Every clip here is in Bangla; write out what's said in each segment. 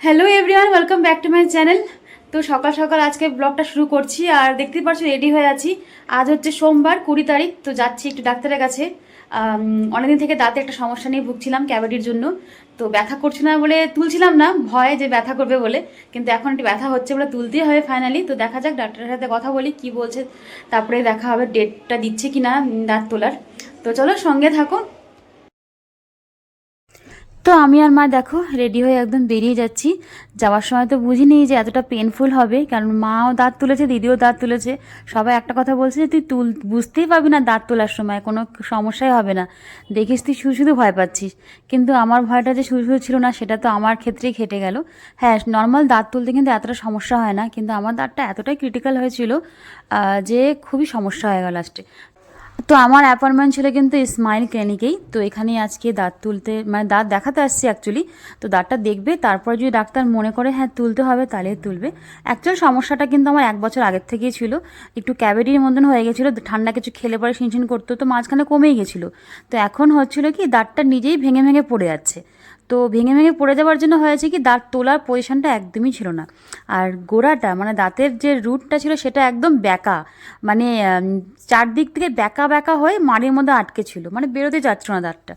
Hello everyone, welcome back to my channel. তো সকাল সকাল আজকে ব্লগটা শুরু করছি। আর দেখতেই পাচ্ছি রেডি হয়ে আছি। আজ হচ্ছে সোমবার 20 তারিখ। তো যাচ্ছি একটু ডাক্তারের কাছে। অনেকদিন থেকে দাঁতে একটা সমস্যা নিয়ে ভুগছিলাম ক্যাভিটির জন্য। তো ব্যথা করছে না বলে তুলছিলাম না, ভয় যে ব্যথা করবে বলে। কিন্তু এখন একটু ব্যথা হচ্ছে বলে তুলতেই হবে ফাইনালি। তো দেখা যাক, ডাক্তারের সাথে কথা বলি কি বলছে, তারপরে দেখা হবে ডেটটা দিচ্ছে কি না দাঁত তোলার। তো চলো সঙ্গে থাকো। তো আমি আর মা দেখো রেডি হয়ে একদম বেরিয়ে যাচ্ছি। যাওয়ার সময় তো বুঝিনি যে এতটা পেনফুল হবে, কারণ মাও দাঁত তুলেছে, দিদিও দাঁত তুলেছে। সবাই একটা কথা বলছে যে তুই বুঝতেই পারবি না দাঁত তোলার সময়, কোনো সমস্যাই হবে না, দেখিস তুই শুধু শুধু ভয় পাচ্ছিস। কিন্তু আমার ভয়টা যে শুধু শুধু ছিল না, সেটা তো আমার ক্ষেত্রেই খেটে গেল। হ্যাঁ, নর্মাল দাঁত তুলতে কিন্তু এতটা সমস্যা হয় না, কিন্তু আমার দাঁতটা এতটাই ক্রিটিক্যাল হয়েছিল যে খুবই সমস্যা হয়ে গেল লাস্টে। তো আমার অ্যাপয়েন্টমেন্ট ছিল কিন্তু স্মাইল ক্লিনিকেই। তো এখানে আজকে দাঁত তুলতে, মানে দাঁত দেখাতে আসছি অ্যাকচুয়ালি। তো দাঁতটা দেখবে, তারপর যদি ডাক্তার মনে করে হ্যাঁ তুলতে হবে তাহলে তুলবে। অ্যাকচুয়াল সমস্যাটা কিন্তু আমার 1 বছর আগের থেকেই ছিল। একটু ক্যাভিটির মতন হয়ে গেছিলো, ঠান্ডা কিছু খেলে পরে শিনশিন করতো, তো মাঝখানে কমেই গেছিলো। তো এখন হচ্ছিল কি দাঁতটা নিজেই ভেঙে ভেঙে পড়ে যাচ্ছে। তো ভেঙে ভেঙে পড়ে যাওয়ার জন্য হয়েছে কি দাঁত তোলার পজিশনটা একদমই ছিল না। আর গোড়াটা মানে দাঁতের যে রুটটা ছিল সেটা একদম ব্যাকা, মানে চারদিক থেকে ব্যাকা ব্যাকা হয়ে মাড়ির মধ্যে আটকে ছিল, মানে বেরোতে যাচ্ছিল না দাঁতটা।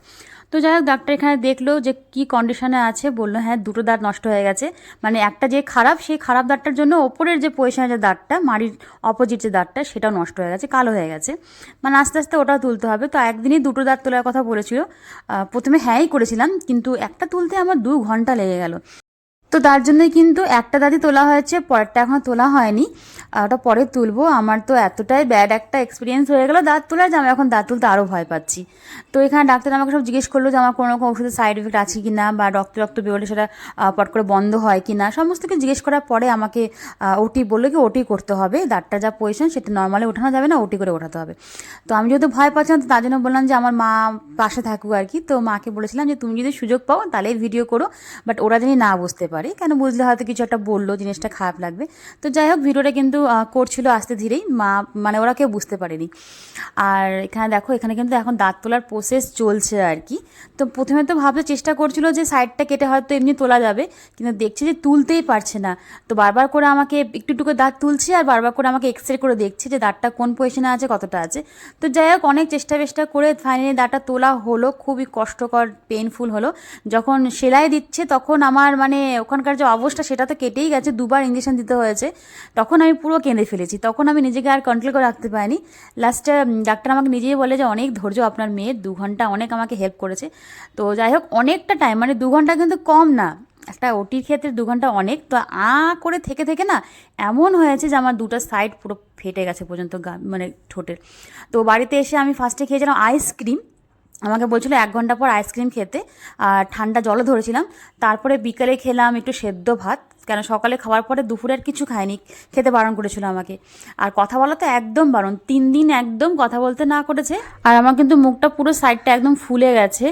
তো যাই হোক, ডাক্তার এখানে দেখলো যে কি কন্ডিশনে আছে, বললো হ্যাঁ দুটো দাঁত নষ্ট হয়ে গেছে। মানে একটা যে খারাপ, সেই খারাপ দাঁতটার জন্য ওপরের যে পজিশনে যে দাঁতটা, মাড়ির অপোজিট যে দাঁতটা, সেটাও নষ্ট হয়ে গেছে, কালো হয়ে গেছে। মানে আস্তে আস্তে ওটাও তুলতে হবে। তো একদিনই দুটো দাঁত তোলার কথা বলেছিল। প্রথমে হ্যাঁই করেছিলাম, কিন্তু একটা তুলতে আমার 2 ঘন্টা লেগে গেল। তো তার জন্যই কিন্তু একটা দাঁতই তোলা হয়েছে, পরেরটা এখনো তোলা হয়নি। ওটা পরে তুলবো। আমার তো এতটাই ব্যাড একটা এক্সপিরিয়েন্স হয়ে গেলো দাঁত তোলার, যে আমি এখন দাঁত তুলতে আরও ভয় পাচ্ছি। তো এখানে ডাক্তার আমাকে সব জিজ্ঞেস করলো যে আমার কোনো রকম ওষুধের সাইড এফেক্ট আছে কি না, বা রক্ত রক্ত বেরোলে সেটা পট করে বন্ধ হয় কি না, সমস্ত কিছু জিজ্ঞেস করার পরে আমাকে ওটি বললো কি ওটি করতে হবে। দাঁতটা যা পজিশন সেটা নর্মালি ওঠানো যাবে না, ওটি করে ওঠাতে হবে। তো আমি যেহেতু ভয় পাচ্ছিলাম, তো তার জন্য বললাম যে আমার মা পাশে থাকুক আর কি। তো মাকে বলেছিলাম যে তুমি যদি সুযোগ পাও তাহলে ভিডিও করো, বাট ওরা যদি না বুঝতে পারে, কেন বুঝলে হয়তো কিছু একটা বললো, জিনিসটা খারাপ লাগবে। তো যাই হোক, ভিডিওটা কিন্তু করছিল আস্তে ধীরেই, মা মানে ওরা কেউ বুঝতে পারেনি। আর এখানে দেখো, এখানে কিন্তু এখন দাঁত তোলার প্রসেস চলছে আর কি। তো প্রথমে তো ভাবতে চেষ্টা করছিল যে সাইডটা কেটে হয়তো এমনি তোলা যাবে, কিন্তু দেখছি যে তুলতেই পারছে না। তো বারবার করে আমাকে একটু একটু করে দাঁত তুলছে, আর বারবার করে আমাকে এক্সরে করে দেখছে যে দাঁতটা কোন পজিশনে আছে, কতটা আছে। তো যাই হোক, অনেক চেষ্টা করে ফাইনালি দাঁতটা তোলা হলো। খুবই কষ্টকর, পেইনফুল হলো। যখন সেলাই দিচ্ছে তখন আমার মানে ওখানকার যে অবস্থা, সেটা তো কেটেই গেছে, 2বার ইঞ্জেকশন দিতে হয়েছে। তখন আমি পুরো কেঁদে ফেলেছি, তখন আমি নিজেকে আর কন্ট্রোল করে রাখতে পারিনি। লাস্টে ডাক্তার আমাকে নিজেই বলে যে অনেক ধৈর্য আপনার মেয়ের, 2 ঘন্টা অনেক আমাকে হেল্প করেছে। তো যাই হোক, অনেকটা টাইম, মানে 2 ঘন্টা কিন্তু কম না, একটা ওটির ক্ষেত্রে 2 ঘন্টা অনেক। তো করে থেকে থেকে না এমন হয়েছে যে আমার দুটো সাইড পুরো ফেটে গেছে পর্যন্ত, মানে ঠোঁটের। তো বাড়িতে এসে আমি ফার্স্টে খেয়েছিলাম আইসক্রিম। আমাকে বলছিল 1 ঘন্টা পর আইসক্রিম খেতে, আর ঠান্ডা জলও ধরেছিলাম। তারপরে বিকালে খেলাম একটু সেদ্ধ ভাত, কেন সকালে খাওয়ার পরে দুপুরে আর কিছু খাইনি, খেতে বারণ করেছিল আমাকে। আর কথা বলা তো একদম বারণ, 3 দিন একদম কথা বলতে না করেছে। আর আমার কিন্তু মুখটা পুরো সাইডটা একদম ফুলে গেছে,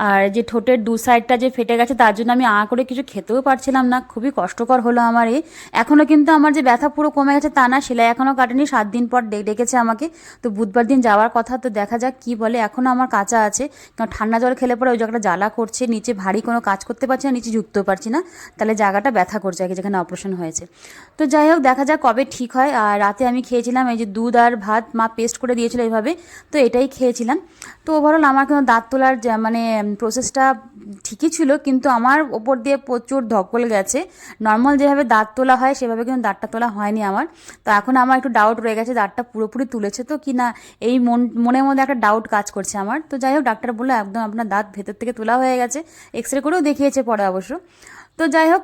আর যে ঠোঁটের 2 সাইডটা যে ফেটে গেছে, তার জন্য আমি করে কিছু খেতেও পারছিলাম না, খুবই কষ্টকর হলো আমার এখনও কিন্তু আমার যে ব্যথা পুরো কমে গেছে তা না, সেলাই এখনও কাটেনি, 7 দিন পর ডেকেছে আমাকে। তো বুধবার দিন যাওয়ার কথা, তো দেখা যাক কি বলে। এখনও আমার কাঁচা আছে, কারণ ঠান্ডা জল খেলে পরে ওই জায়গাটা জ্বালা করছে, নিচে ভারী কোনো কাজ করতে পারছি না, নিচে ঝুঁকতেও পারছি না, তাহলে জায়গাটা ব্যথা করছে আগে যেখানে অপারেশন হয়েছে। তো যাই হোক, দেখা যাক কবে ঠিক হয়। আর রাতে আমি খেয়েছিলাম এই যে দুধ আর ভাত, মা পেস্ট করে দিয়েছিল এইভাবে, তো এটাই খেয়েছিলাম। তো ওভারঅল আমার কিন্তু দাঁত তোলার মানে প্রসেসটা ঠিকই ছিল, কিন্তু আমার ওপর দিয়ে প্রচুর ধকল গেছে। নর্মাল যেভাবে দাঁত তোলা হয় সেভাবে কিন্তু দাঁতটা তোলা হয়নি আমার। তো এখন আমার একটু ডাউট রয়ে গেছে দাঁতটা পুরোপুরি তুলেছে তো কি না, এই মনের মধ্যে একটা ডাউট কাজ করছে আমার। তো যাই হোক, ডাক্তার বললো একদম আপনার দাঁত ভেতর থেকে তোলা হয়ে গেছে, এক্সরে করেও দেখিয়েছে পরে অবশ্য। তো যাই হোক,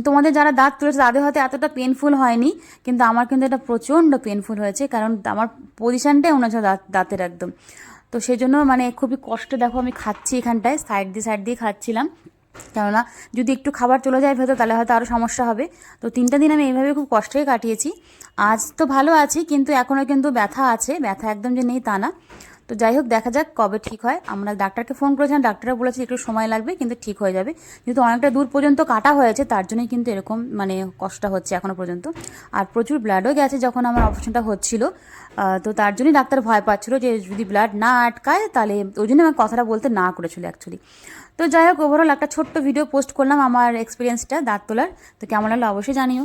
তোমাদের যারা দাঁত তুলেছে তাদের হয়তো এতটা পেনফুল হয়নি, কিন্তু আমার কিন্তু এটা প্রচণ্ড পেনফুল হয়েছে, কারণ আমার পজিশানটাই মনে হচ্ছে দাঁতের একদম। তো সেই জন্য মানে খুবই কষ্ট, দেখো আমি খাচ্ছি এখানটায় সাইড দিয়ে খাচ্ছিলাম, কেননা যদি একটু খাবার চলে যায় ভেতর তাহলে হয়তো আরও সমস্যা হবে। তো 3টা দিন আমি এইভাবে খুব কষ্টই কাটিয়েছি। আজ তো ভালো আছি, কিন্তু এখনও কিন্তু ব্যথা আছে, ব্যথা একদম যে নেই তা না। তো যাই হোক, দেখা যাক কবে ঠিক হয়। আমরা ডাক্তারকে ফোন করেছিলাম, ডাক্তাররা বলেছে একটু সময় লাগবে, কিন্তু ঠিক হয়ে যাবে। যেহেতু অনেকটা দূর পর্যন্ত কাটা হয়েছে, তার জন্যই কিন্তু এরকম মানে কষ্টটা হচ্ছে এখনও পর্যন্ত। আর প্রচুর ব্লাডও গেছে যখন আমার অপারেশনটা হচ্ছিল। তো তার জন্যই ডাক্তার ভয় পাচ্ছিল যে যদি ব্লাড না আটকায় তাহলে, ওই জন্য আমার কথাটা বলতে না করেছিল অ্যাকচুয়ালি। তো যাই হোক, ওভারঅল একটা ছোট্ট ভিডিও পোস্ট করলাম আমার এক্সপিরিয়েন্সটা দাঁত তোলার। তো কেমন লাগলো অবশ্যই জানিও।